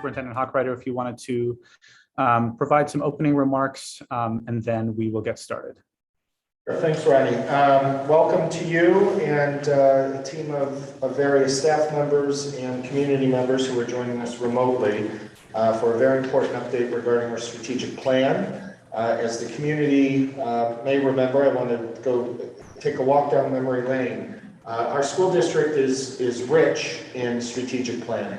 Superintendent Hawkrider if you wanted to provide some opening remarks, and then we will get started. Thanks, Ronnie. Welcome to you and a team of various staff members and community members who are joining us remotely for a very important update regarding our strategic plan. As the community may remember, I want to go take a walk down memory lane. Our school district is rich in strategic planning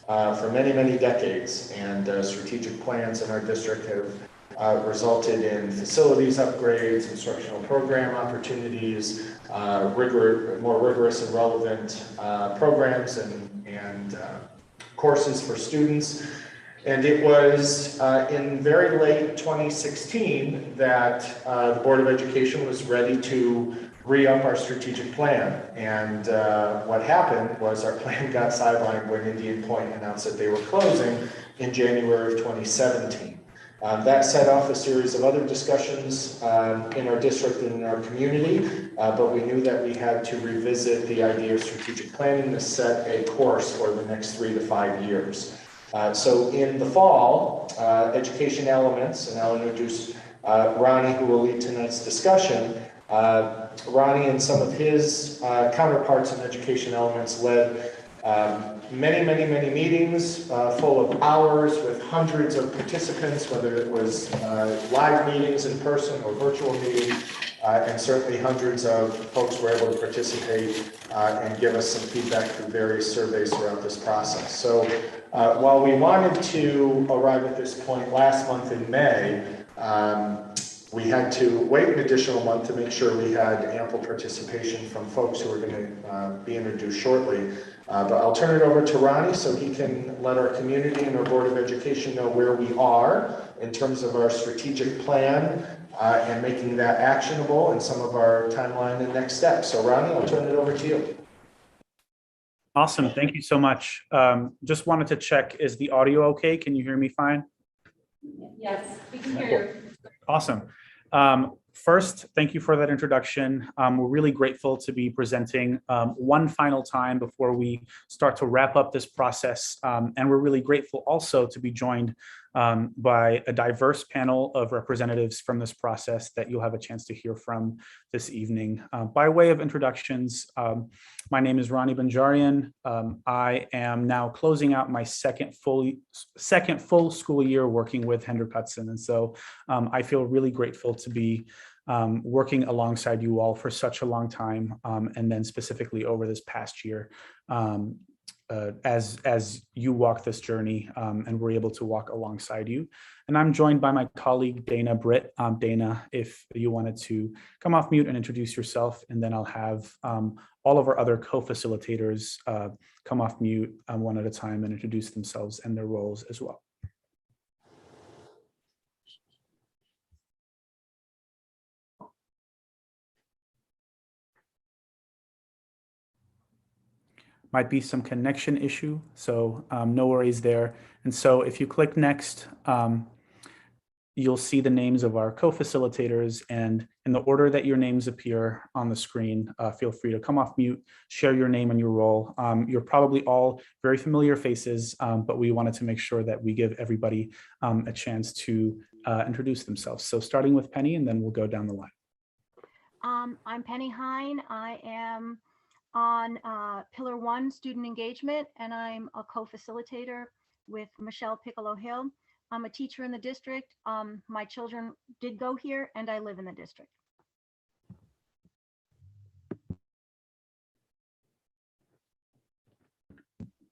for many, many decades, and strategic plans in our district have resulted in facilities upgrades, instructional program opportunities, more rigorous and relevant programs and courses for students. And it was in very late 2016 that the Board of Education was ready to re-up our strategic plan. And what happened was our plan got sidelined when Indian Point announced that they were closing in January of 2017. That set off a series of other discussions in our district and in our community, but we knew that we had to revisit the idea of strategic planning to set a course for the next 3 to 5 years. So in the fall, Education Elements, and I'll introduce Ronnie, who will lead tonight's discussion. Ronnie and some of his counterparts in Education Elements led many meetings full of hours with hundreds of participants, whether it was live meetings in person or virtual meetings, and certainly hundreds of folks were able to participate and give us some feedback through various surveys throughout this process. So while we wanted to arrive at this point last month in May, we had to wait an additional month to make sure we had ample participation from folks who are going to be introduced shortly. But I'll turn it over to Ronnie so he can let our community and our Board of Education know where we are in terms of our strategic plan and making that actionable and some of our timeline and next steps. So Ronnie, I'll turn it over to you. Awesome. Thank you so much. Just wanted to check, is the audio okay? Can you hear me fine? Yes, we can hear you. Awesome. First, thank you for that introduction. We're really grateful to be presenting one final time before we start to wrap up this process. And we're really grateful also to be joined by a diverse panel of representatives from this process that you'll have a chance to hear from this evening. By way of introductions, my name is Ronnie Banjarian. I am now closing out my second full school year working with Hendrik Hudson. And so I feel really grateful to be working alongside you all for such a long time, and then specifically over this past year. As you walk this journey, and we're able to walk alongside you. And I'm joined by my colleague, Dana Britt. Dana, if you wanted to come off mute and introduce yourself, and then I'll have all of our other co-facilitators come off mute one at a time and introduce themselves and their roles as well. Might be some connection issue, so no worries there. And so if you click next, you'll see the names of our co-facilitators, and in the order that your names appear on the screen, feel free to come off mute, share your name and your role. You're probably all very familiar faces, but we wanted to make sure that we give everybody a chance to introduce themselves. So starting with Penny, and then we'll go down the line. I'm Penny Hine. I am on Pillar 1 student engagement, and I'm a co-facilitator with Michelle Piccolo-Hill. I'm a teacher in the district. My children did go here, and I live in the district.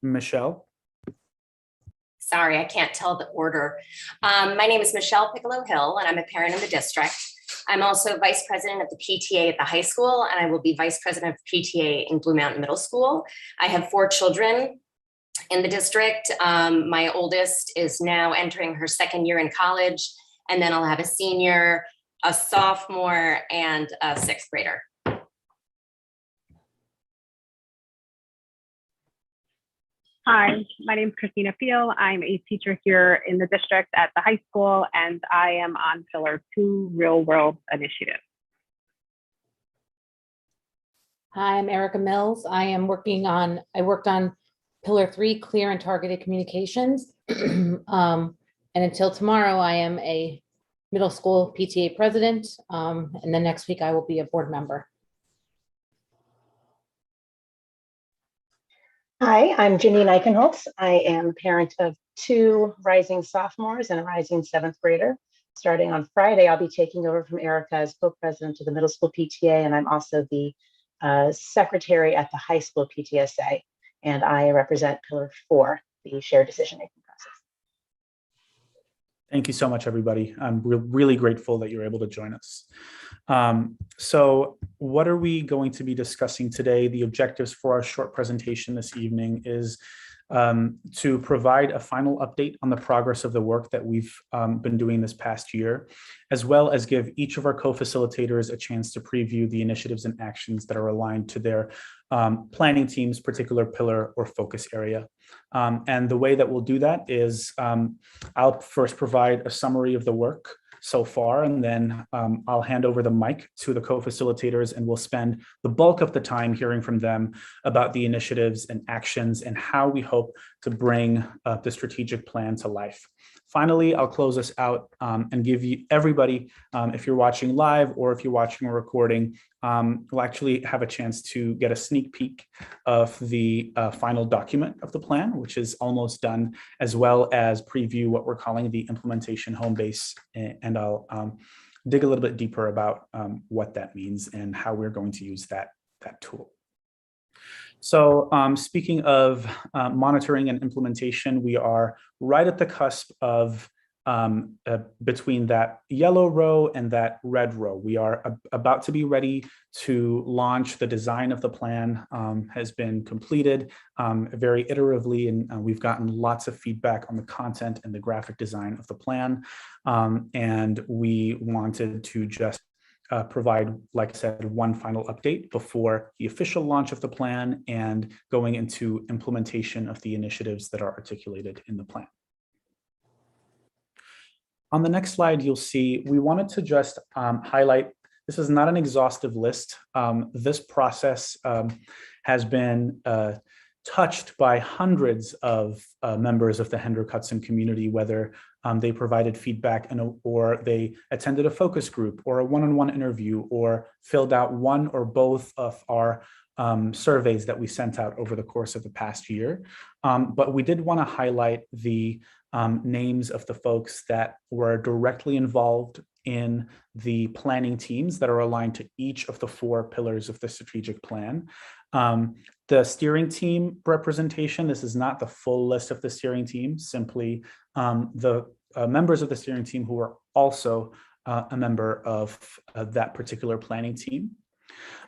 Michelle. Sorry, I can't tell the order. My name is Michelle Piccolo-Hill, and I'm a parent in the district. I'm also vice president of the PTA at the high school, and I will be vice president of PTA in Blue Mountain Middle School. I have 4 children in the district. My oldest is now entering her 2nd year in college, and then I'll have a senior, a sophomore, and a 6th grader. Hi, my name is Christina Fiel. I'm a teacher here in the district at the high school, and I am on Pillar 2 Real World Initiative. Hi, I'm Erica Mills. I worked on Pillar 3, clear and targeted communications. And until tomorrow, I am a middle school PTA president. And then next week I will be a board member. Hi, I'm Janine Eichenholz. I am parent of 2 rising sophomores and a rising 7th grader. Starting on Friday, I'll be taking over from Erica as co-president of the middle school PTA, and I'm also the secretary at the high school PTSA, and I represent Pillar 4, the shared decision-making process. Thank you so much, everybody. I'm really grateful that you're able to join us. So what are we going to be discussing today? The objectives for our short presentation this evening is to provide a final update on the progress of the work that we've been doing this past year, as well as give each of our co-facilitators a chance to preview the initiatives and actions that are aligned to their planning team's particular pillar or focus area. And the way that we'll do that is I'll first provide a summary of the work so far, and then I'll hand over the mic to the co-facilitators, and we'll spend the bulk of the time hearing from them about the initiatives and actions and how we hope to bring the strategic plan to life. Finally, I'll close us out and give you everybody, if you're watching live or if you're watching a recording, we'll actually have a chance to get a sneak peek of the final document of the plan, which is almost done, as well as preview what we're calling the implementation home base. And I'll dig a little bit deeper about what that means and how we're going to use that tool. So speaking of monitoring and implementation, we are right at the cusp of between that yellow row and that red row. We are about to be ready to launch. The design of the plan has been completed very iteratively, and we've gotten lots of feedback on the content and the graphic design of the plan. And we wanted to just provide, like I said, one final update before the official launch of the plan and going into implementation of the initiatives that are articulated in the plan. On the next slide, you'll see we wanted to just highlight, this is not an exhaustive list. This process has been touched by hundreds of members of the Hendrick-Hudson community, whether they provided feedback or they attended a focus group or a one-on-one interview or filled out one or both of our surveys that we sent out over the course of the past year. But we did want to highlight the names of the folks that were directly involved in the planning teams that are aligned to each of the 4 pillars of the strategic plan. The steering team representation, this is not the full list of the steering team, simply the members of the steering team who are also a member of that particular planning team.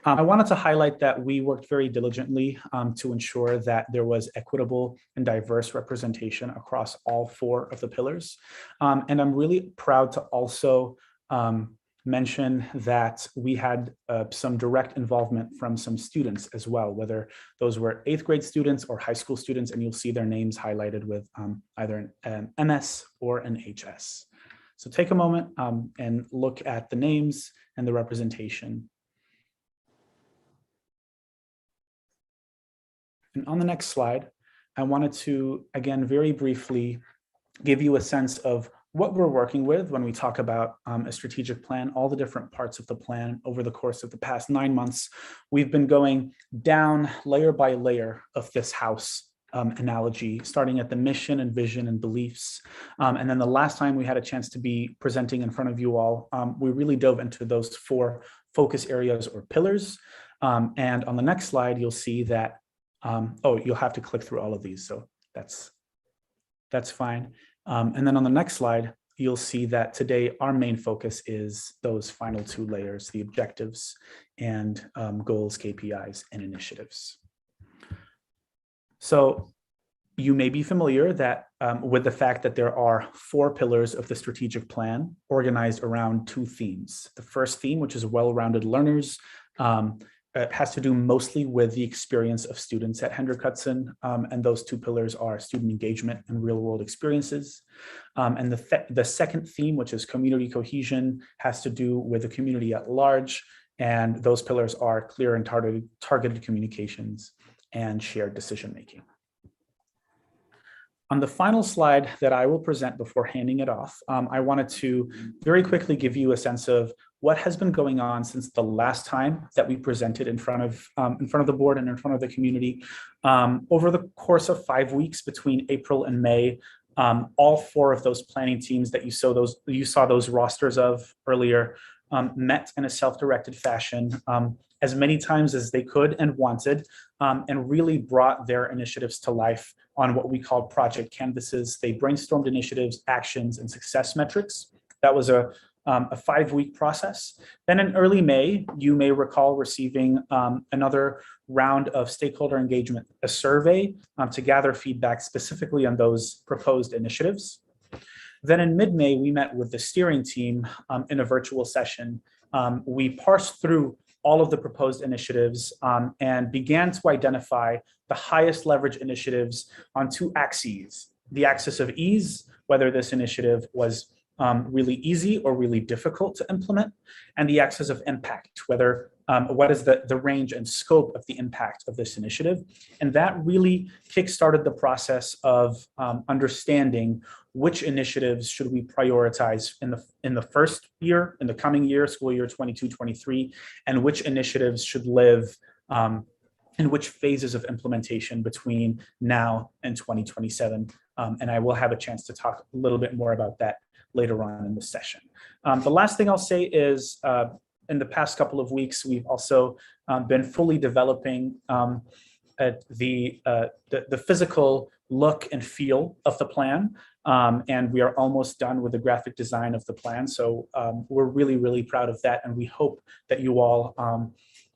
I wanted to highlight that we worked very diligently to ensure that there was equitable and diverse representation across all 4 of the pillars. And I'm really proud to also mention that we had some direct involvement from some students as well, whether those were 8th grade students or high school students, and you'll see their names highlighted with either an MS or an HS. So take a moment and look at the names and the representation. And on the next slide, I wanted to, again, very briefly give you a sense of what we're working with when we talk about a strategic plan, all the different parts of the plan over the course of the past 9 months. We've been going down layer by layer of this house analogy, starting at the mission and vision and beliefs. And then the last time we had a chance to be presenting in front of you all, we really dove into those 4 focus areas or pillars. And on the next slide, you'll see that oh, you'll have to click through all of these, so that's fine. And then on the next slide, you'll see that today our main focus is those final 2 layers, the objectives and goals, KPIs, and initiatives. So you may be familiar that with the fact that there are 4 pillars of the strategic plan organized around 2 themes. The first theme, which is well-rounded learners, has to do mostly with the experience of students at Hendrick-Hudson, and those 2 pillars are student engagement and real-world experiences. And the second theme, which is community cohesion, has to do with the community at large, and those pillars are clear and targeted communications and shared decision-making. On the final slide that I will present before handing it off, I wanted to very quickly give you a sense of what has been going on since the last time that we presented in front of the board and in front of the community. Over the course of 5 weeks between April and May, all 4 of those planning teams that you saw those rosters of earlier met in a self-directed fashion as many times as they could and wanted, and really brought their initiatives to life on what we call project canvases. They brainstormed initiatives, actions, and success metrics. That was a 5-week process. Then in early May, you may recall receiving another round of stakeholder engagement, a survey to gather feedback specifically on those proposed initiatives. Then in mid-May, we met with the steering team in a virtual session. We parsed through all of the proposed initiatives and began to identify the highest leverage initiatives on 2 axes. The axis of ease, whether this initiative was really easy or really difficult to implement, and the axis of impact, whether what is the range and scope of the impact of this initiative. And that really kickstarted the process of understanding which initiatives should we prioritize in the first year, in the coming year, school year 22-23, and which initiatives should live in which phases of implementation between now and 2027. And I will have a chance to talk a little bit more about that later on in the session. The last thing I'll say is in the past couple of weeks, we've also been fully developing the physical look and feel of the plan. And we are almost done with the graphic design of the plan. So we're really, really proud of that. And we hope that you all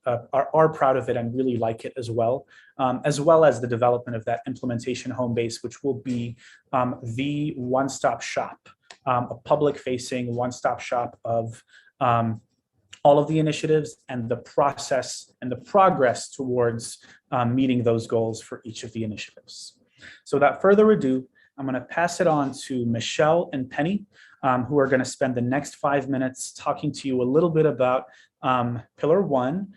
are proud of it and really like it as well as the development of that implementation home base, which will be the one-stop shop, a public-facing one-stop shop of all of the initiatives and the process and the progress towards meeting those goals for each of the initiatives. So without further ado, I'm going to pass it on to Michelle and Penny, who are going to spend the next 5 minutes talking to you a little bit about Pillar 1,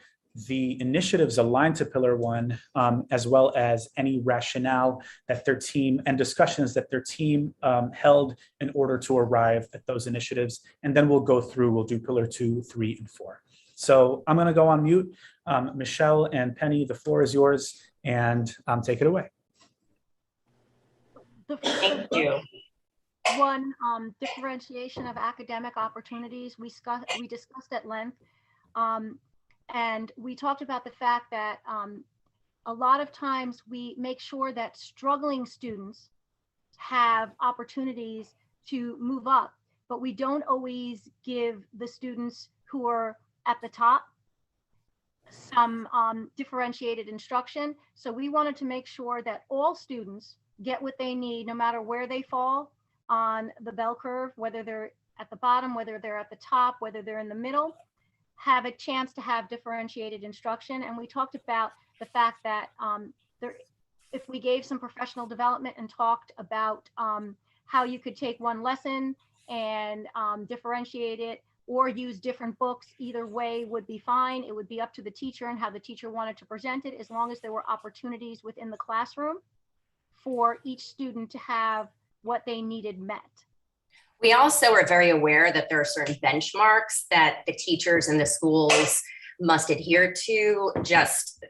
the initiatives aligned to Pillar 1, as well as any rationale that their team and discussions that their team held in order to arrive at those initiatives. And then we'll do Pillar 2, 3, and 4. So I'm going to go on mute. Michelle and Penny, the floor is yours, and take it away. Thank you. One, differentiation of academic opportunities. We discussed at length. And we talked about the fact that a lot of times we make sure that struggling students have opportunities to move up, but we don't always give the students who are at the top some differentiated instruction. So we wanted to make sure that all students get what they need, no matter where they fall on the bell curve, whether they're at the bottom, whether they're at the top, whether they're in the middle, have a chance to have differentiated instruction. And we talked about the fact that if we gave some professional development and talked about how you could take one lesson and differentiate it or use different books, either way would be fine. It would be up to the teacher and how the teacher wanted to present it, as long as there were opportunities within the classroom for each student to have what they needed met. We also are very aware that there are certain benchmarks that the teachers and the schools must adhere to, just,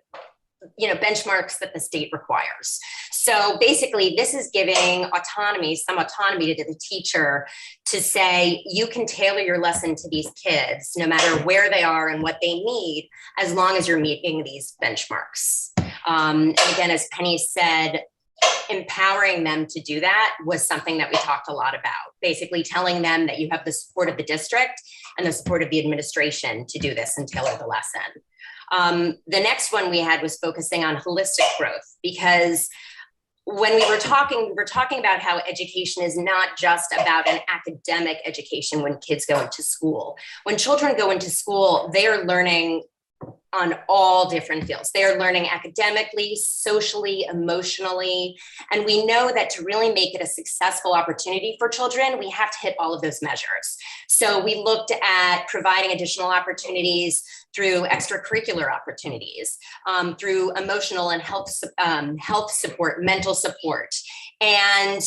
benchmarks that the state requires. So basically, this is giving some autonomy to the teacher to say, you can tailor your lesson to these kids, no matter where they are and what they need, as long as you're meeting these benchmarks. And again, as Penny said, empowering them to do that was something that we talked a lot about, basically telling them that you have the support of the district and the support of the administration to do this and tailor the lesson. The next one we had was focusing on holistic growth, because when we were talking about how education is not just about an academic education when kids go into school. When children go into school, they are learning on all different fields. They are learning academically, socially, emotionally. And we know that to really make it a successful opportunity for children, we have to hit all of those measures. So we looked at providing additional opportunities through extracurricular opportunities, through emotional and health support, mental support, and,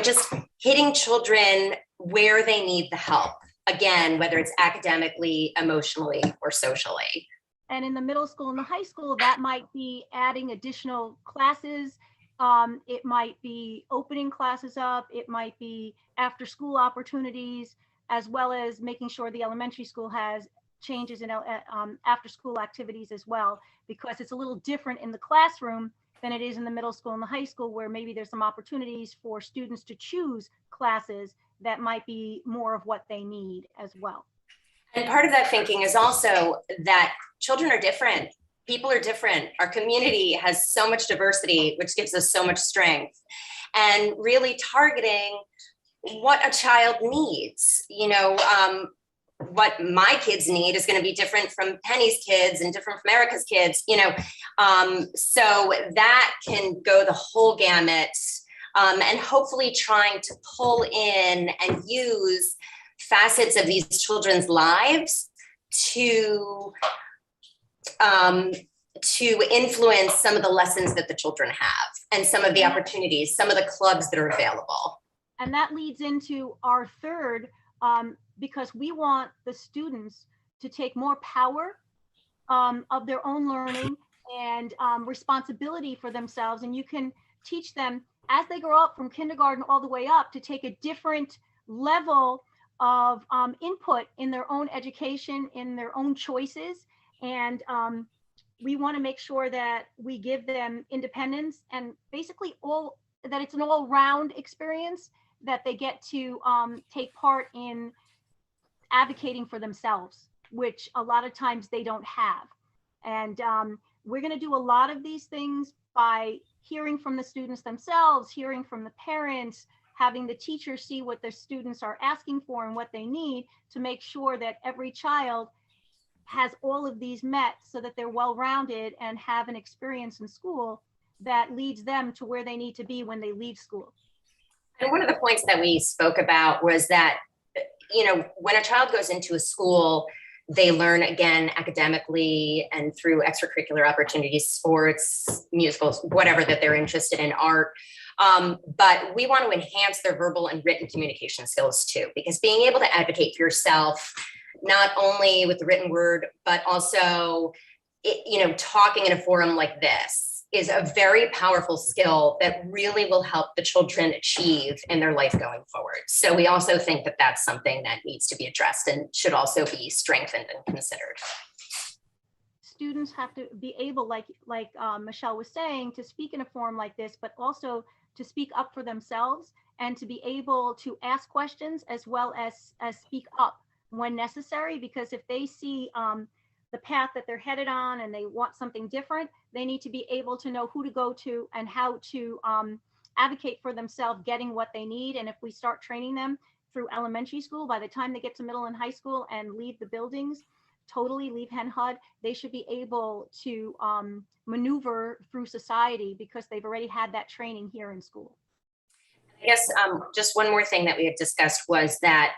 just hitting children where they need the help. Again, whether it's academically, emotionally, or socially. And in the middle school and the high school, that might be adding additional classes. It might be opening classes up. It might be after school opportunities, as well as making sure the elementary school has changes in after school activities as well, because it's a little different in the classroom than it is in the middle school and the high school, where maybe there's some opportunities for students to choose classes that might be more of what they need as well. And part of that thinking is also that children are different. People are different. Our community has so much diversity, which gives us so much strength. And really targeting what a child needs. What my kids need is going to be different from Penny's kids and different from Erica's kids, so that can go the whole gamut, and hopefully trying to pull in and use facets of these children's lives to influence some of the lessons that the children have and some of the opportunities, some of the clubs that are available. And that leads into our third, because we want the students to take more power of their own learning and responsibility for themselves. And you can teach them as they grow up from kindergarten all the way up to take a different level of input in their own education, in their own choices. And we want to make sure that we give them independence and basically that it's an all-round experience, that they get to take part in advocating for themselves, which a lot of times they don't have. And we're going to do a lot of these things by hearing from the students themselves, hearing from the parents, having the teachers see what the students are asking for and what they need, to make sure that every child has all of these met, so that they're well-rounded and have an experience in school that leads them to where they need to be when they leave school. And one of the points that we spoke about was that, when a child goes into a school, they learn again academically and through extracurricular opportunities, sports, musicals, whatever that they're interested in, art. But we want to enhance their verbal and written communication skills too, because being able to advocate for yourself, not only with the written word, but also, talking in a forum like this, is a very powerful skill that really will help the children achieve in their life going forward. So we also think that that's something that needs to be addressed and should also be strengthened and considered. Students have to be able, like Michelle was saying, to speak in a forum like this, but also to speak up for themselves and to be able to ask questions as well as speak up when necessary, because if they see the path that they're headed on and they want something different, they need to be able to know who to go to and how to advocate for themselves, getting what they need. And if we start training them through elementary school, by the time they get to middle and high school and leave the buildings, totally leave Hen HUD, they should be able to maneuver through society because they've already had that training here in school. I guess just one more thing that we had discussed was that,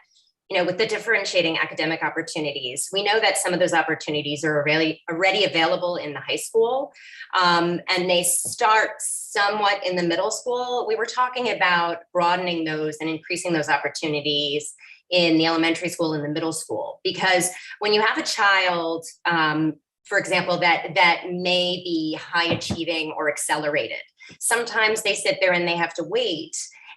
with the differentiating academic opportunities, we know that some of those opportunities are already available in the high school, and they start somewhat in the middle school. We were talking about broadening those and increasing those opportunities in the elementary school and the middle school, because when you have a child, for example, that may be high achieving or accelerated, sometimes they sit there and they have to wait,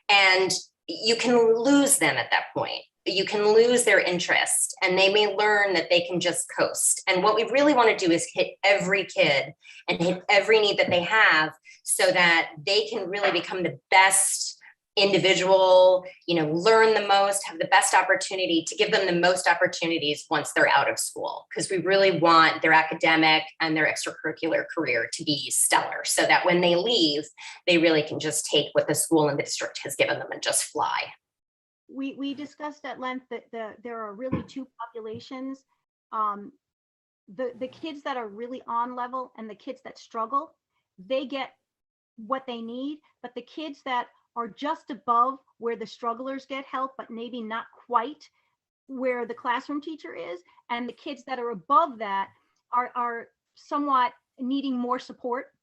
and you can lose them at that point. You can lose their interest, and they may learn that they can just coast. And what we really want to do is hit every kid and hit every need that they have, so that they can really become the best individual, learn the most, have the best opportunity, to give them the most opportunities once they're out of school. Because we really want their academic and their extracurricular career to be stellar, so that when they leave, they really can just take what the school and the district has given them and just fly. We discussed at length that there are really two populations, the kids that are really on level and the kids that struggle. They get what they need, but the kids that are just above where the strugglers get help, but maybe not quite where the classroom teacher is, and the kids that are above that are somewhat needing more support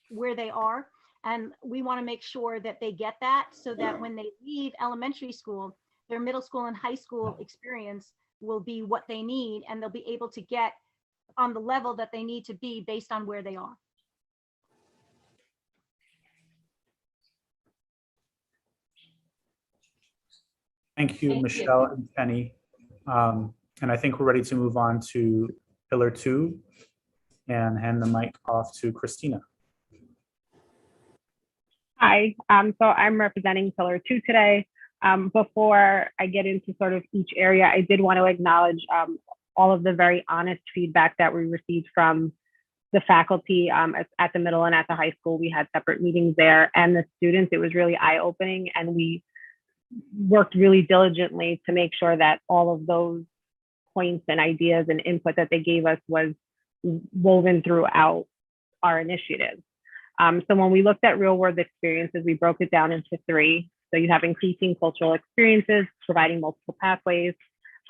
where they are. And we want to make sure that they get that so that when they leave elementary school, their middle school and high school experience will be what they need, and they'll be able to get on the level that they need to be based on where they are. Thank you, Michelle and Penny. And I think we're ready to move on to Pillar 2 and hand the mic off to Christina. Hi, so I'm representing Pillar 2 today. Before I get into sort of each area, I did want to acknowledge all of the very honest feedback that we received from the faculty at the middle and at the high school. We had separate meetings there, and the students. It was really eye-opening, and we worked really diligently to make sure that all of those points and ideas and input that they gave us was woven throughout our initiatives. So when we looked at real world experiences, we broke it down into 3. So you have increasing cultural experiences, providing multiple pathways,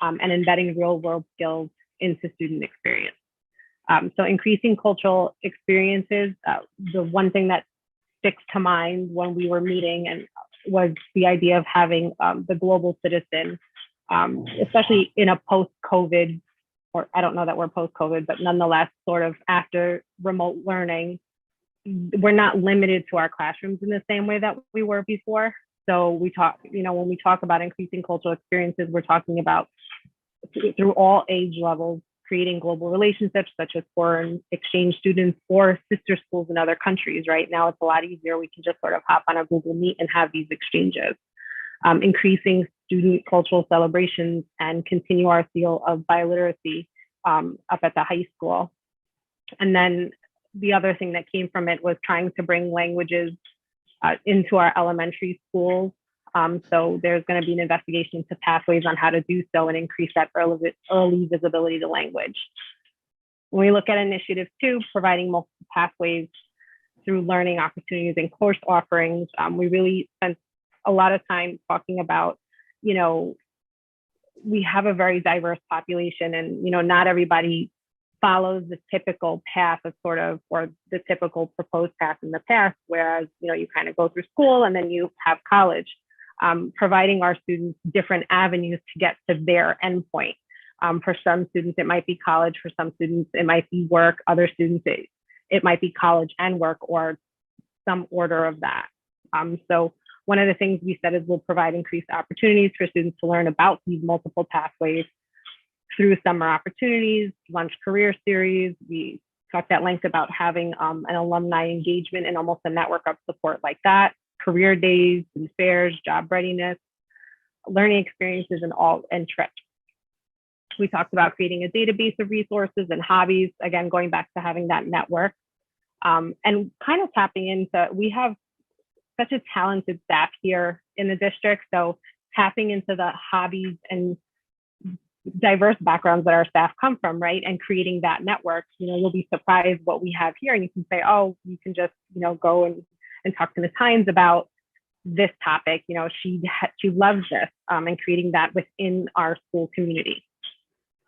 and embedding real world skills into student experience. So increasing cultural experiences, the one thing that sticks to mind when we were meeting and was the idea of having the global citizen, especially in a post-COVID, or I don't know that we're post-COVID, but nonetheless, sort of after remote learning, we're not limited to our classrooms in the same way that we were before. So we talk, when we talk about increasing cultural experiences, we're talking about through all age levels, creating global relationships such as foreign exchange students or sister schools in other countries. Right now, it's a lot easier. We can just sort of hop on a Google Meet and have these exchanges. Increasing student cultural celebrations and continue our seal of biliteracy up at the high school. And then the other thing that came from it was trying to bring languages into our elementary schools. So there's going to be an investigation into pathways on how to do so and increase that early visibility to language. When we look at initiative 2, providing multiple pathways through learning opportunities and course offerings, we really spent a lot of time talking about, we have a very diverse population, and not everybody follows the typical path of or the typical proposed path in the past, whereas, you kind of go through school and then you have college, providing our students different avenues to get to their endpoint. For some students, it might be college. For some students, it might be work. Other students, it might be college and work, or some order of that. So one of the things we said is we'll provide increased opportunities for students to learn about these multiple pathways through summer opportunities, lunch career series. We talked at length about having an alumni engagement and almost a network of support like that, career days and fairs, job readiness, learning experiences, and trips. We talked about creating a database of resources and hobbies, again, going back to having that network, and kind of tapping into, we have such a talented staff here in the district, so tapping into the hobbies and diverse backgrounds that our staff come from, right? And creating that network, you'll be surprised what we have here. And you can say, oh, you can just, go and talk to Ms. Hines about this topic. She loves this, and creating that within our school community.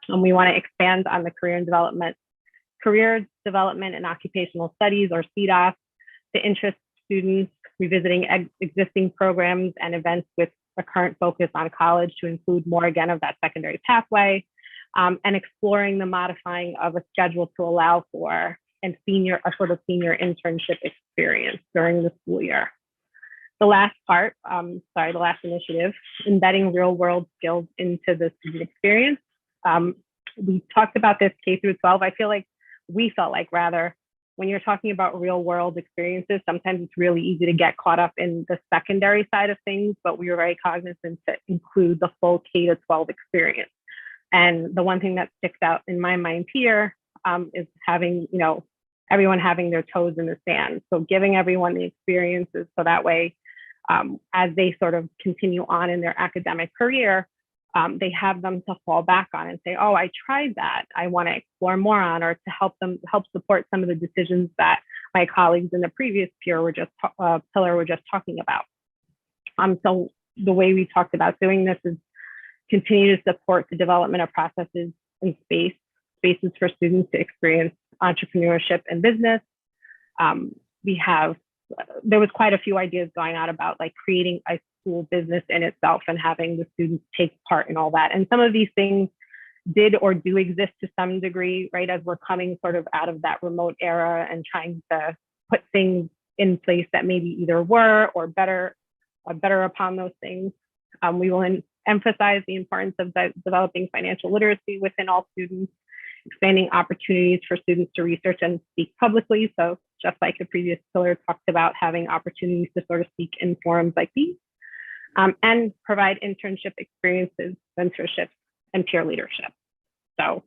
And we want to expand on the career development and occupational studies, or CDOS, to interest students, revisiting existing programs and events with a current focus on college to include more, again, of that secondary pathway, and exploring the modifying of a schedule to allow for a sort of senior internship experience during the school year. The last part, the last initiative, embedding real world skills into the student experience. We talked about this K through 12. We felt like rather, when you're talking about real world experiences, sometimes it's really easy to get caught up in the secondary side of things, but we were very cognizant to include the full K to 12 experience. And the one thing that sticks out in my mind here is having, everyone having their toes in the sand. So giving everyone the experiences so that way, as they sort of continue on in their academic career, they have them to fall back on and say, oh, I tried that. I want to explore more on, or to help support some of the decisions that my colleagues in the previous pillar were just talking about. So the way we talked about doing this is continue to support the development of processes and spaces for students to experience entrepreneurship and business. We have there was quite a few ideas going on about like creating a school business in itself and having the students take part in all that. And some of these things did or do exist to some degree, right? As we're coming sort of out of that remote era and trying to put things in place that maybe either were or better upon those things. We will emphasize the importance of developing financial literacy within all students, expanding opportunities for students to research and speak publicly. So just like the previous pillar talked about, having opportunities to sort of speak in forums like these, and provide internship experiences, mentorships, and peer leadership. So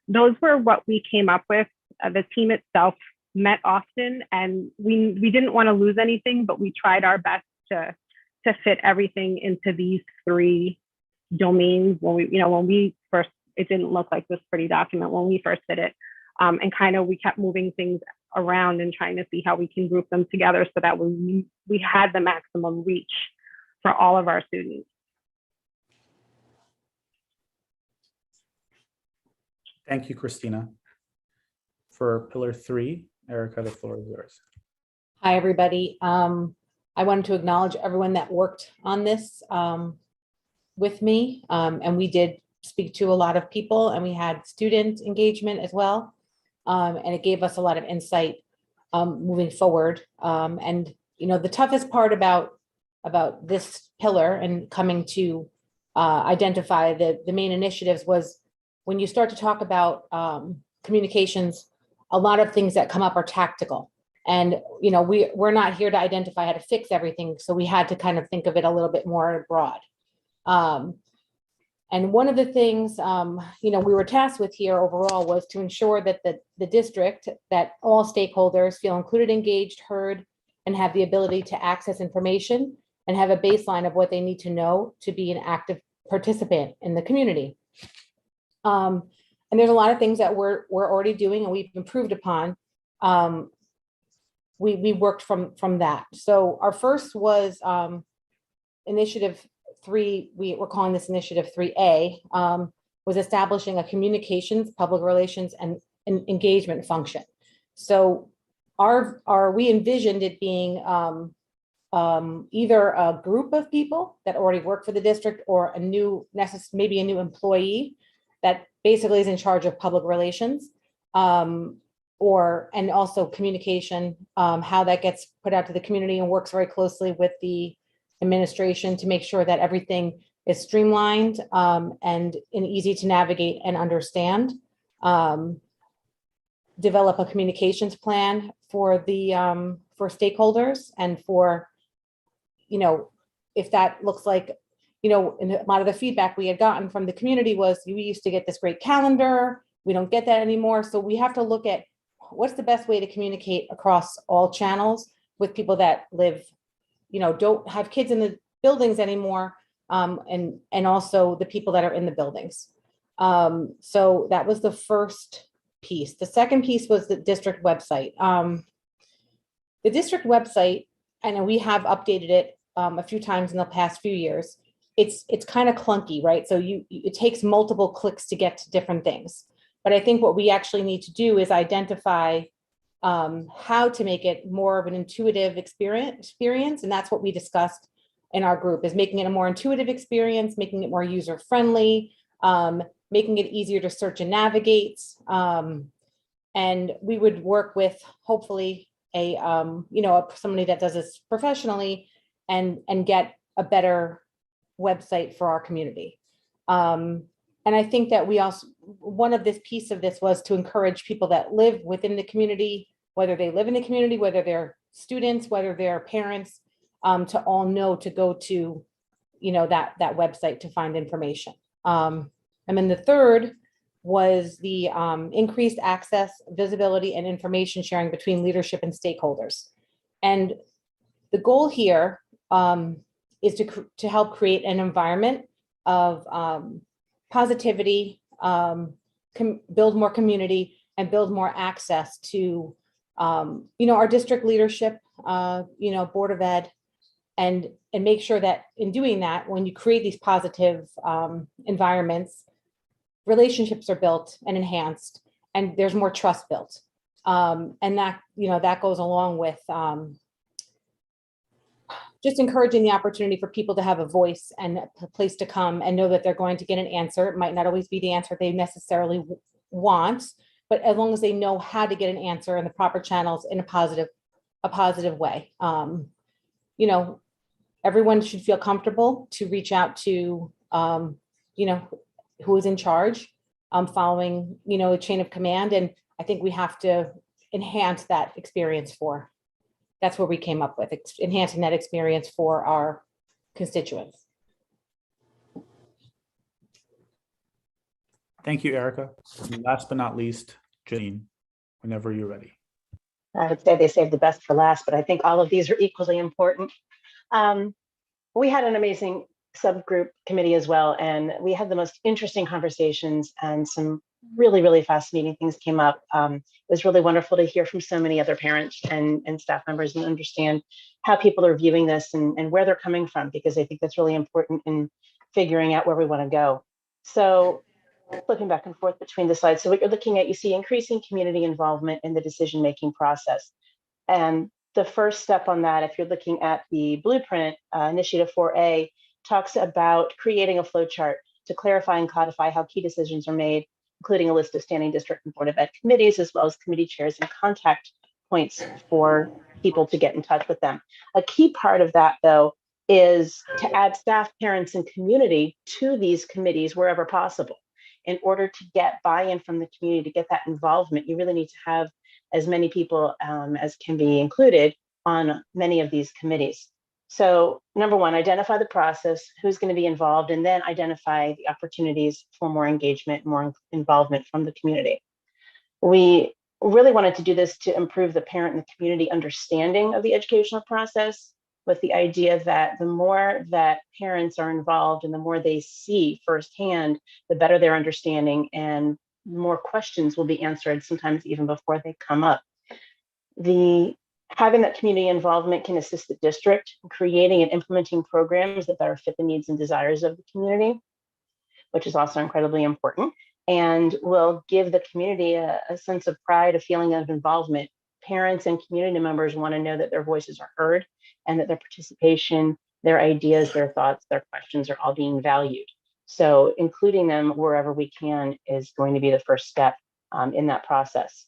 those were what we came up with. The team itself met often, and we didn't want to lose anything, but we tried our best to fit everything into these three domains. When we first, it didn't look like this pretty document when we first did it, and kind of we kept moving things around and trying to see how we can group them together so that we had the maximum reach for all of our students. Thank you, Christina. For pillar 3, Erica, the floor is yours. Hi, everybody. I wanted to acknowledge everyone that worked on this with me. And we did speak to a lot of people, and we had student engagement as well. And it gave us a lot of insight moving forward. And the toughest part about this pillar and coming to identify the main initiatives was when you start to talk about communications, a lot of things that come up are tactical. And we're not here to identify how to fix everything. So we had to kind of think of it a little bit more broad. And one of the things we were tasked with here overall was to ensure that the district, that all stakeholders feel included, engaged, heard, and have the ability to access information and have a baseline of what they need to know to be an active participant in the community. And there's a lot of things that we're already doing and we've improved upon. We worked from that. So our first was initiative 3, we're calling this initiative 3A, was establishing a communications, public relations, and engagement function. So we envisioned it being either a group of people that already work for the district or maybe a new employee that basically is in charge of public relations, and also communication, how that gets put out to the community, and works very closely with the administration to make sure that everything is streamlined and easy to navigate and understand. Develop a communications plan for stakeholders, and for, if that looks like, and a lot of the feedback we had gotten from the community was, we used to get this great calendar, we don't get that anymore. So we have to look at what's the best way to communicate across all channels with people that live, don't have kids in the buildings anymore, and also the people that are in the buildings. So that was the first piece. The second piece was the district website. The district website, I know we have updated it a few times in the past few years. It's kind of clunky, right? So it takes multiple clicks to get to different things. But I think what we actually need to do is identify how to make it more of an intuitive experience. And that's what we discussed in our group, is making it a more intuitive experience, making it more user-friendly, making it easier to search and navigate. And we would work with, hopefully, somebody that does this professionally and get a better website for our community. And I think that we also, one of this piece of this was to encourage people that live within the community, whether they live in the community, whether they're students, whether they're parents, to all know to go to, that website to find information. And then the third was the increased access, visibility, and information sharing between leadership and stakeholders. And the goal here is to help create an environment of positivity, build more community, and build more access to, our district leadership, Board of Ed, and make sure that in doing that, when you create these positive environments, relationships are built and enhanced, and there's more trust built. And that, that goes along with just encouraging the opportunity for people to have a voice and a place to come and know that they're going to get an answer. It might not always be the answer they necessarily want, but as long as they know how to get an answer in the proper channels in a positive way. You know, everyone should feel comfortable to reach out to, you know, who is in charge, following, you know, a chain of command. And I think we have to enhance that experience for, that's where we came up with, enhancing that experience for our constituents. Thank you, Erica. And last but not least, Janine, whenever you're ready. I would say they saved the best for last, but I think all of these are equally important. We had an amazing subgroup committee as well, and we had the most interesting conversations, and some really, really fascinating things came up. It was really wonderful to hear from so many other parents and staff members and understand how people are viewing this and where they're coming from, because I think that's really important in figuring out where we want to go. So flipping back and forth between the slides. So what you're looking at, you see increasing community involvement in the decision-making process. And the first step on that, if you're looking at the blueprint, initiative 4A, talks about creating a flow chart to clarify and codify how key decisions are made, including a list of standing district and board of ed committees, as well as committee chairs and contact points for people to get in touch with them. A key part of that, though, is to add staff, parents, and community to these committees wherever possible. In order to get buy-in from the community, to get that involvement, you really need to have as many people as can be included on many of these committees. So number one, identify the process, who's going to be involved, and then identify the opportunities for more engagement, more involvement from the community. We really wanted to do this to improve the parent and the community understanding of the educational process, with the idea that the more that parents are involved and the more they see firsthand, the better their understanding and more questions will be answered, sometimes even before they come up. Having that community involvement can assist the district in creating and implementing programs that better fit the needs and desires of the community, which is also incredibly important, and will give the community a sense of pride, a feeling of involvement. Parents and community members want to know that their voices are heard and that their participation, their ideas, their thoughts, their questions are all being valued. So including them wherever we can is going to be the first step in that process.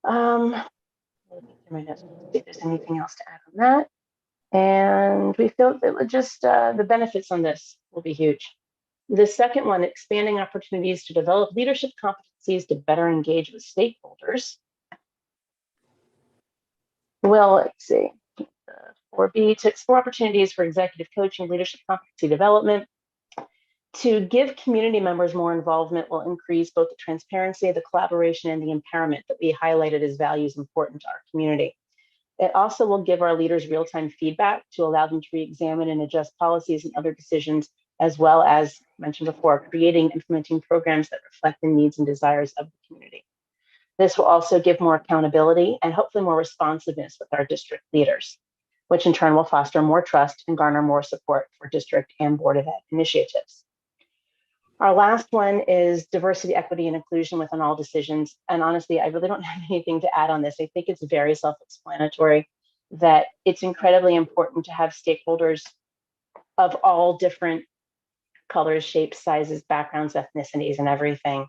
See if there's anything else to add on that. And we feel that would just, the benefits on this will be huge. The second one, expanding opportunities to develop leadership competencies to better engage with stakeholders. Well, let's see. 4B, to explore opportunities for executive coaching, leadership competency development. To give community members more involvement will increase both the transparency, the collaboration, and the empowerment that we highlighted as values important to our community. It also will give our leaders real-time feedback to allow them to re-examine and adjust policies and other decisions, as well as mentioned before, creating and implementing programs that reflect the needs and desires of the community. This will also give more accountability and hopefully more responsiveness with our district leaders, which in turn will foster more trust and garner more support for district and board of ed initiatives. Our last one is diversity, equity, and inclusion within all decisions. And honestly, I really don't have anything to add on this. I think it's very self-explanatory that it's incredibly important to have stakeholders of all different colors, shapes, sizes, backgrounds, ethnicities, and everything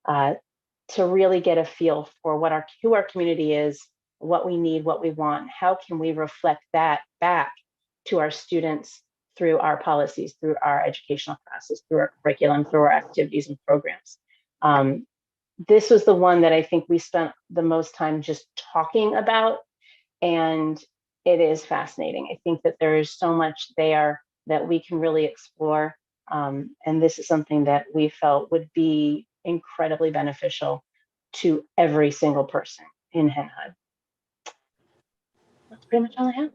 to really get a feel for who our community is, what we need, what we want, how can we reflect that back to our students through our policies, through our educational classes, through our curriculum, through our activities and programs. This was the one that I think we spent the most time just talking about, and it is fascinating. I think that there is so much there that we can really explore, and this is something that we felt would be incredibly beneficial to every single person in HenHUD. That's pretty much all I have.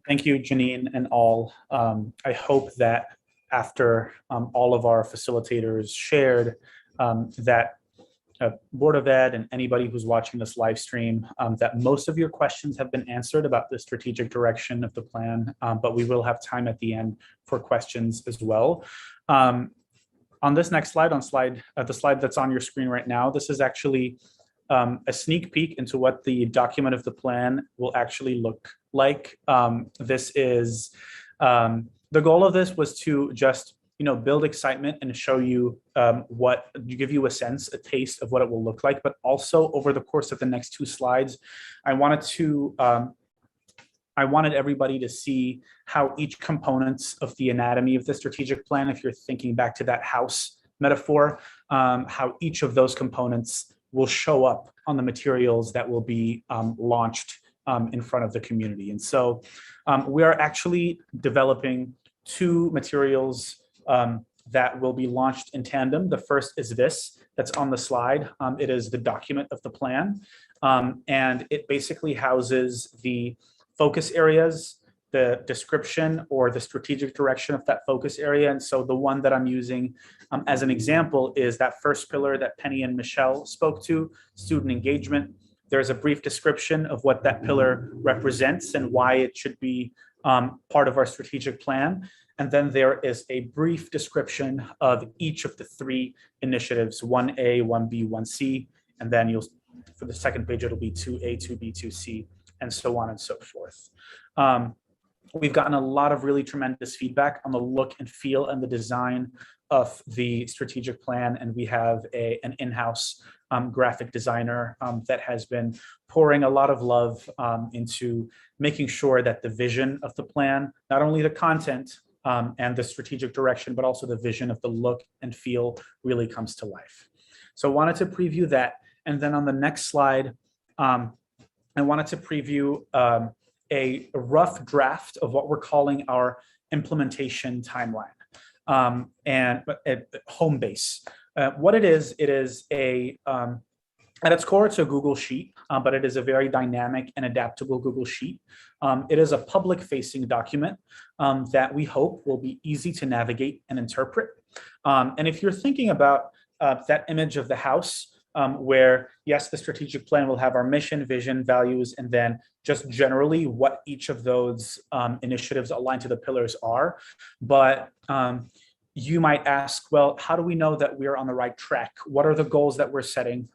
Thank you, Janine and all. I hope that after all of our facilitators shared that Board of Ed and anybody who's watching this live stream, that most of your questions have been answered about the strategic direction of the plan, but we will have time at the end for questions as well. On this next slide, the slide that's on your screen right now, this is actually a sneak peek into what the document of the plan will actually look like. This is, the goal of this was to just, build excitement and show you give you a sense, a taste of what it will look like. But also over the course of the next 2 slides, I wanted everybody to see how each component of the anatomy of the strategic plan, if you're thinking back to that house metaphor, how each of those components will show up on the materials that will be launched in front of the community. And so we are actually developing 2 materials that will be launched in tandem. The first is this, that's on the slide. It is the document of the plan. And it basically houses the focus areas, the description or the strategic direction of that focus area. And so the one that I'm using as an example is that first pillar that Penny and Michelle spoke to, student engagement. There's a brief description of what that pillar represents and why it should be part of our strategic plan. And then there is a brief description of each of the 3 initiatives, 1A, 1B, 1C, and then for the second page, it'll be 2A, 2B, 2C, and so on and so forth. We've gotten a lot of really tremendous feedback on the look and feel and the design of the strategic plan, and we have an in-house graphic designer that has been pouring a lot of love into making sure that the vision of the plan, not only the content and the strategic direction, but also the vision of the look and feel really comes to life. So I wanted to preview that. And then on the next slide, I wanted to preview a rough draft of what we're calling our implementation timeline and home base. What it is at its core, it's a Google Sheet, but it is a very dynamic and adaptable Google Sheet. It is a public-facing document that we hope will be easy to navigate and interpret. And if you're thinking about that image of the house, where, yes, the strategic plan will have our mission, vision, values, and then just generally what each of those initiatives aligned to the pillars are. But you might ask, well, how do we know that we're on the right track? What are the goals that we're setting?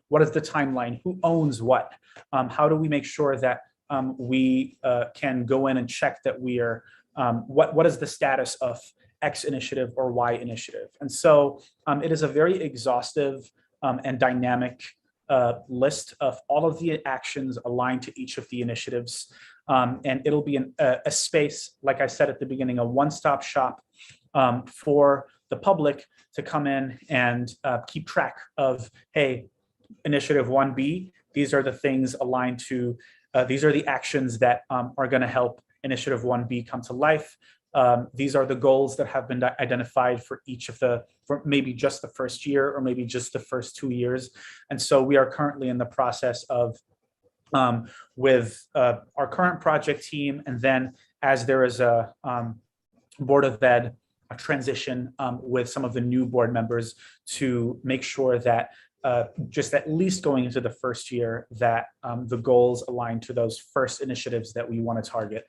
What is the timeline? Who owns what? How do we make sure that we can go in and check that we are, what is the status of X initiative or Y initiative? And so it is a very exhaustive and dynamic list of all of the actions aligned to each of the initiatives. And it'll be a space, like I said at the beginning, a one-stop shop for the public to come in and keep track of, hey, initiative 1B, these are the things aligned to, these are the actions that are going to help initiative 1B come to life. These are the goals that have been identified for each of for maybe just the first year or maybe just the first 2 years. And so we are currently in the process of, with our current project team, and then as there is a Board of Ed, a transition with some of the new board members to make sure that just at least going into the first year that the goals aligned to those first initiatives that we want to target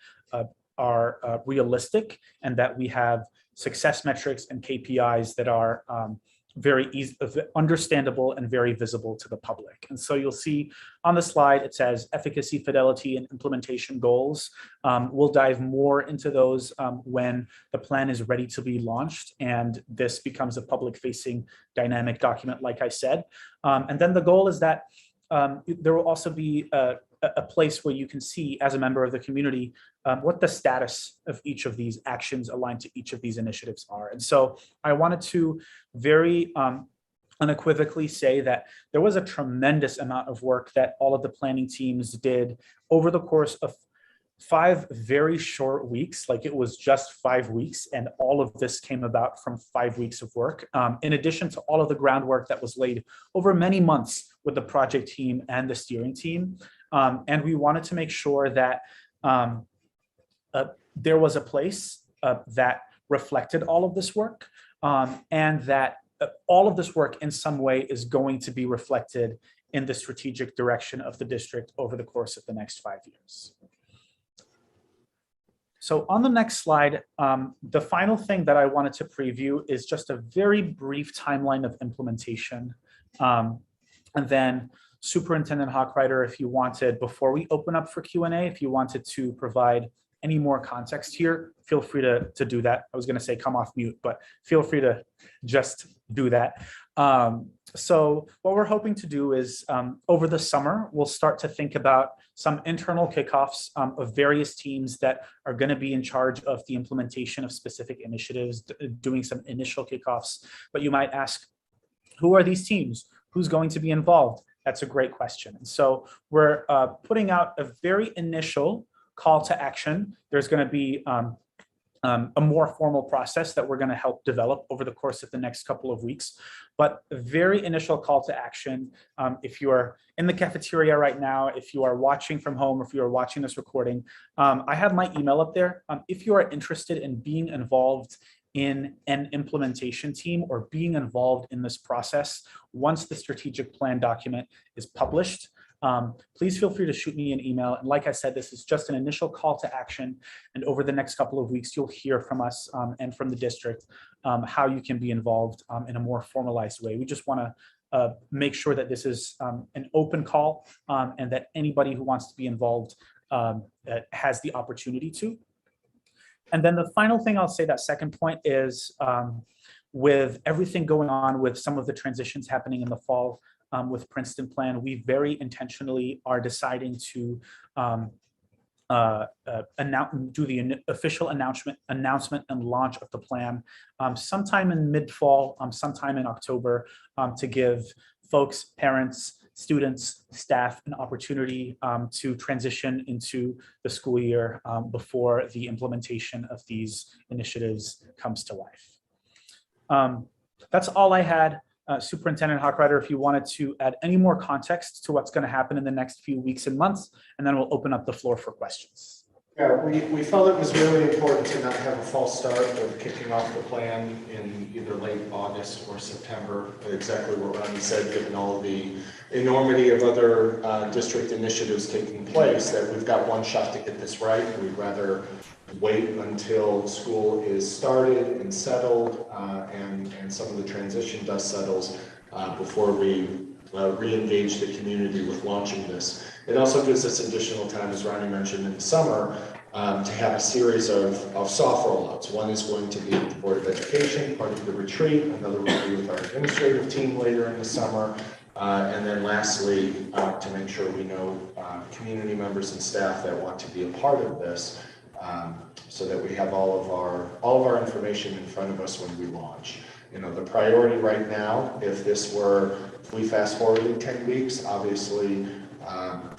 are realistic, and that we have success metrics and KPIs that are very easy, understandable and very visible to the public. And so you'll see on the slide, it says efficacy, fidelity, and implementation goals. We'll dive more into those when the plan is ready to be launched and this becomes a public-facing dynamic document, like I said. And then the goal is that there will also be a place where you can see, as a member of the community, what the status of each of these actions aligned to each of these initiatives are. And so I wanted to very unequivocally say that there was a tremendous amount of work that all of the planning teams did over the course of 5 very short weeks. Like, it was just 5 weeks, and all of this came about from 5 weeks of work, in addition to all of the groundwork that was laid over many months with the project team and the steering team. And we wanted to make sure that there was a place that reflected all of this work, and that all of this work in some way is going to be reflected in the strategic direction of the district over the course of the next 5 years. So on the next slide, the final thing that I wanted to preview is just a very brief timeline of implementation, and then Superintendent Hawkrider, if you wanted, before we open up for Q&A, if you wanted to provide any more context here, feel free to do that. I was going to say come off mute, but feel free to just do that. So what we're hoping to do is over the summer, we'll start to think about some internal kickoffs of various teams that are going to be in charge of the implementation of specific initiatives, doing some initial kickoffs. But you might ask, who are these teams? Who's going to be involved? That's a great question. And so we're putting out a very initial call to action. There's going to be a more formal process that we're going to help develop over the course of the next couple of weeks. But a very initial call to action, if you are in the cafeteria right now, if you are watching from home, or if you are watching this recording, I have my email up there. If you are interested in being involved in an implementation team or being involved in this process, once the strategic plan document is published, please feel free to shoot me an email. And like I said, this is just an initial call to action. And over the next couple of weeks, you'll hear from us and from the district how you can be involved in a more formalized way. We just want to make sure that this is an open call and that anybody who wants to be involved has the opportunity to. And then the final thing I'll say, that second point, is with everything going on with some of the transitions happening in the fall, with Princeton Plan, we very intentionally are deciding to do the official announcement and launch of the plan sometime in mid-fall, sometime in October, to give folks, parents, students, staff an opportunity to transition into the school year before the implementation of these initiatives comes to life. That's all I had. Superintendent Hawkrider, if you wanted to add any more context to what's going to happen in the next few weeks and months, and then we'll open up the floor for questions. Yeah, we felt it was really important to not have a false start of kicking off the plan in either late August or September. Exactly what Ronnie said, given all the enormity of other district initiatives taking place, that we've got one shot to get this right. We'd rather wait until school is started and settled and some of the transition dust settles before we re-engage the community with launching this. It also gives us additional time, as Ronnie mentioned, in the summer to have a series of soft rollouts. One is going to be with the Board of Education, part of the retreat. Another will be with our administrative team later in the summer. And then lastly, to make sure we know community members and staff that want to be a part of this, so that we have all of our information in front of us when we launch. You know, the priority right now, if we fast forward in 10 weeks, obviously,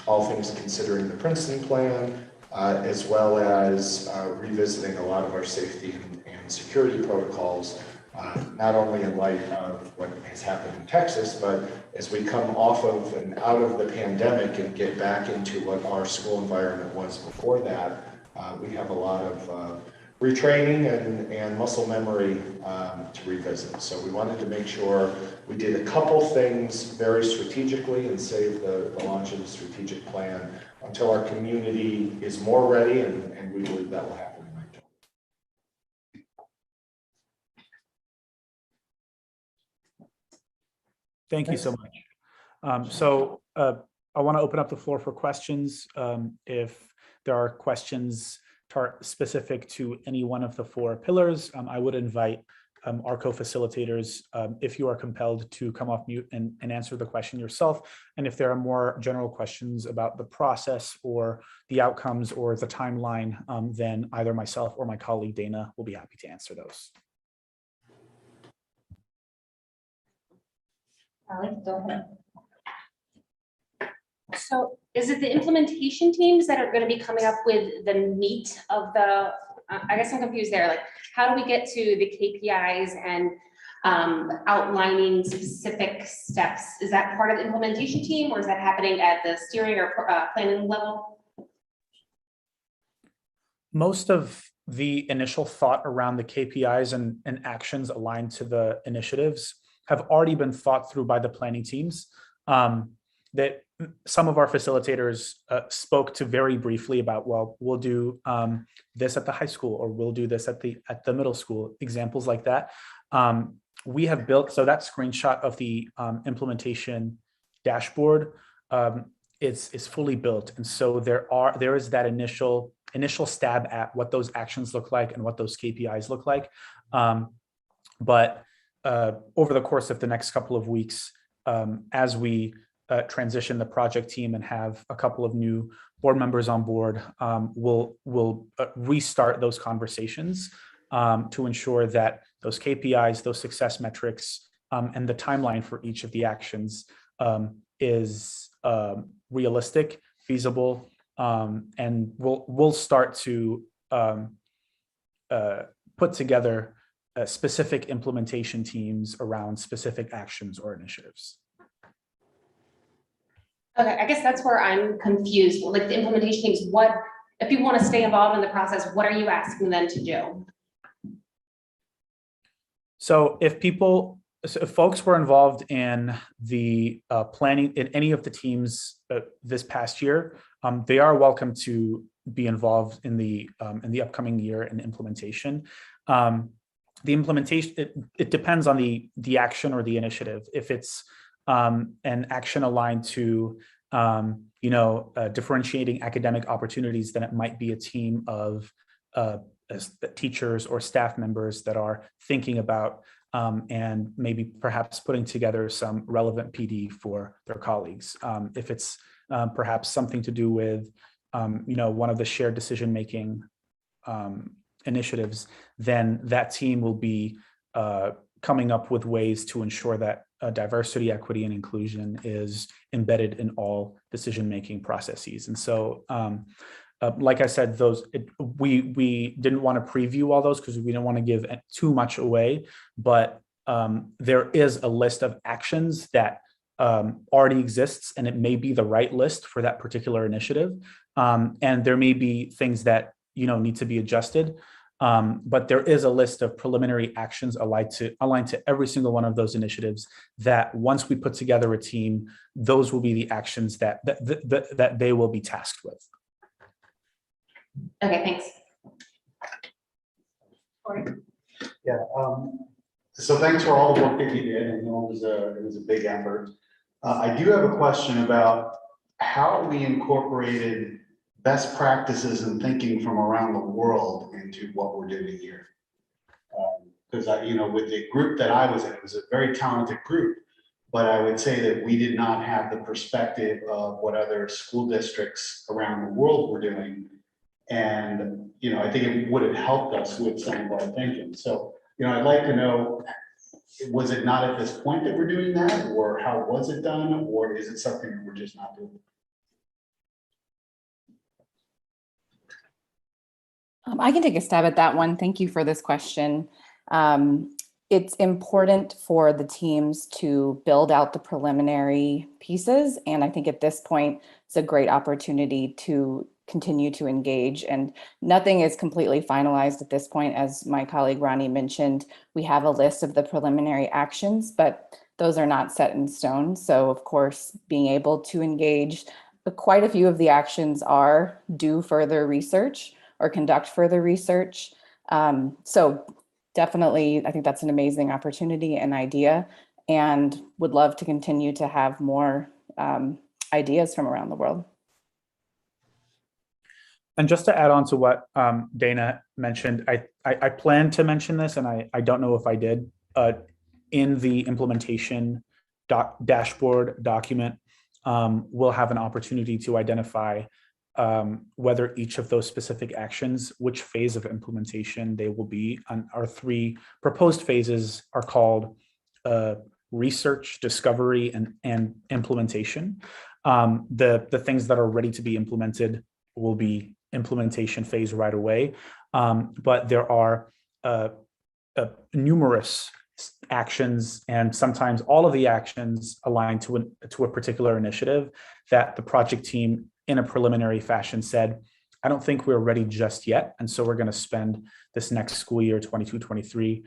all things considering the Princeton plan, as well as revisiting a lot of our safety and security protocols, not only in light of what has happened in Texas, but as we come off of and out of the pandemic and get back into what our school environment was before that. We have a lot of retraining and muscle memory to revisit. So we wanted to make sure we did a couple things very strategically and save the launch of the strategic plan until our community is more ready, and we believe that will happen in October. Thank you so much. So I want to open up the floor for questions. If there are questions specific to any one of the four pillars, I would invite our co-facilitators, if you are compelled, to come off mute and answer the question yourself. And if there are more general questions about the process or the outcomes or the timeline, then either myself or my colleague Dana will be happy to answer those. Go ahead. So is it the implementation teams that are going to be coming up with the meat of the, I guess I'm confused there. Like, how do we get to the KPIs and outlining specific steps? Is that part of the implementation team, or is that happening at the steering or planning level? Most of the initial thought around the KPIs and actions aligned to the initiatives have already been thought through by the planning teams. That some of our facilitators spoke to very briefly about, well, we'll do this at the high school, or we'll do this at the middle school, examples like that. We have built, so that screenshot of the implementation dashboard is fully built. And so there is that initial stab at what those actions look like and what those KPIs look like. But over the course of the next couple of weeks, as we transition the project team and have a couple of new board members on board, we'll restart those conversations to ensure that those KPIs, those success metrics, and the timeline for each of the actions is realistic, feasible, and we'll start to put together specific implementation teams around specific actions or initiatives. Okay, I guess that's where I'm confused. Like the implementation teams, what, if people want to stay involved in the process, what are you asking them to do? So if folks were involved in the planning in any of the teams this past year, they are welcome to be involved in the upcoming year in implementation. The implementation, it depends on the action or the initiative. If it's an action aligned to differentiating academic opportunities, then it might be a team of teachers or staff members that are thinking about and maybe perhaps putting together some relevant PD for their colleagues. If it's perhaps something to do with one of the shared decision-making initiatives, then that team will be coming up with ways to ensure that diversity, equity, and inclusion is embedded in all decision-making processes. And so, like I said, we didn't want to preview all those because we didn't want to give too much away, but there is a list of actions that already exists, and it may be the right list for that particular initiative. And there may be things that need to be adjusted. But there is a list of preliminary actions aligned to every single one of those initiatives that once we put together a team, those will be the actions that they will be tasked with. Okay, thanks. Yeah. So thanks for all the work that you did. I know it was a big effort. I do have a question about how we incorporated best practices and thinking from around the world into what we're doing here. Because with the group that I was in, it was a very talented group, but I would say that we did not have the perspective of what other school districts around the world were doing. And, I think it would have helped us with some of our thinking. So, I'd like to know, was it not at this point that we're doing that, or how was it done, or is it something that we're just not doing? I can take a stab at that one. Thank you for this question. It's important for the teams to build out the preliminary pieces. And I think at this point, it's a great opportunity to continue to engage. And nothing is completely finalized at this point. As my colleague Ronnie mentioned, we have a list of the preliminary actions, but those are not set in stone. So of course, being able to engage, quite a few of the actions are do further research or conduct further research. So definitely, I think that's an amazing opportunity and idea, and would love to continue to have more ideas from around the world. And just to add on to what Dana mentioned, I plan to mention this, and I don't know if I did, in the implementation dashboard document, we'll have an opportunity to identify whether each of those specific actions, which phase of implementation they will be. And our 3 proposed phases are called research, discovery, and implementation. The things that are ready to be implemented will be implementation phase right away. But there are numerous actions, and sometimes all of the actions aligned to a particular initiative that the project team in a preliminary fashion said, I don't think we're ready just yet. And so we're going to spend this next school year, 22-23,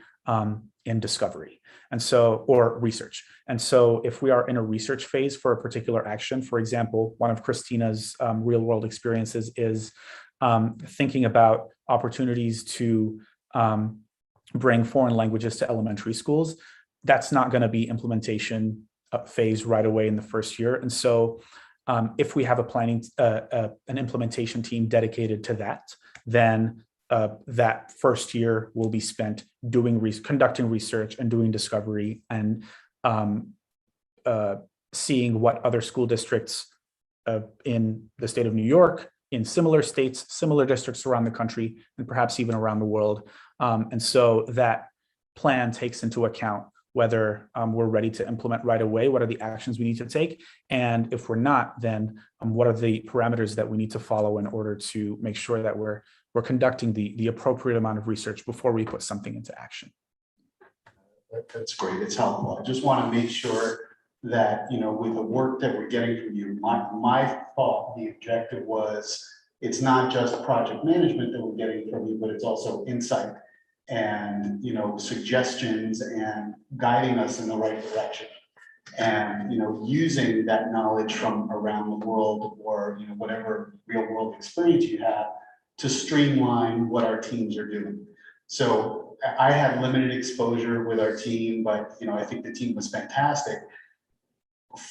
in discovery. And so, or research. And so if we are in a research phase for a particular action, for example, one of Christina's real world experiences is thinking about opportunities to bring foreign languages to elementary schools. That's not going to be implementation phase right away in the first year. And so If we have a planning, an implementation team dedicated to that, then that first year will be spent conducting research and doing discovery and seeing what other school districts in the state of New York, in similar states, similar districts around the country, and perhaps even around the world. And so that plan takes into account whether we're ready to implement right away, what are the actions we need to take, and if we're not, then what are the parameters that we need to follow in order to make sure that we're conducting the appropriate amount of research before we put something into action. That's great. It's helpful. I just want to make sure that, you know, with the work that we're getting from you, my thought, the objective was, it's not just project management that we're getting from you, but it's also insight and, you know, suggestions and guiding us in the right direction. And, you know, using that knowledge from around the world, or, you know, whatever real world experience you have, to streamline what our teams are doing. So I had limited exposure with our team, but, you know, I think the team was fantastic.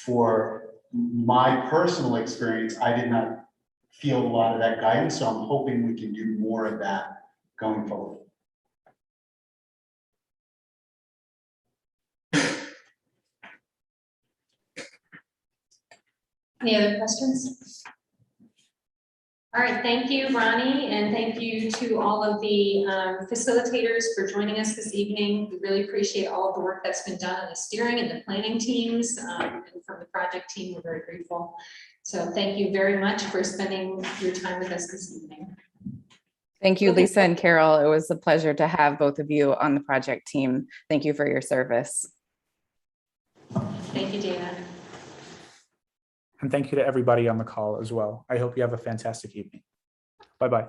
For my personal experience, I did not feel a lot of that guidance, so I'm hoping we can do more of that going forward. Any other questions? All right, thank you, Ronnie, and thank you to all of the facilitators for joining us this evening. We really appreciate all of the work that's been done on the steering and the planning teams, and from the project team, we're very grateful. So thank you very much for spending your time with us this evening. Thank you, Lisa and Carol. It was a pleasure to have both of you on the project team. Thank you for your service. Thank you, Dana. And thank you to everybody on the call as well. I hope you have a fantastic evening. Bye-bye.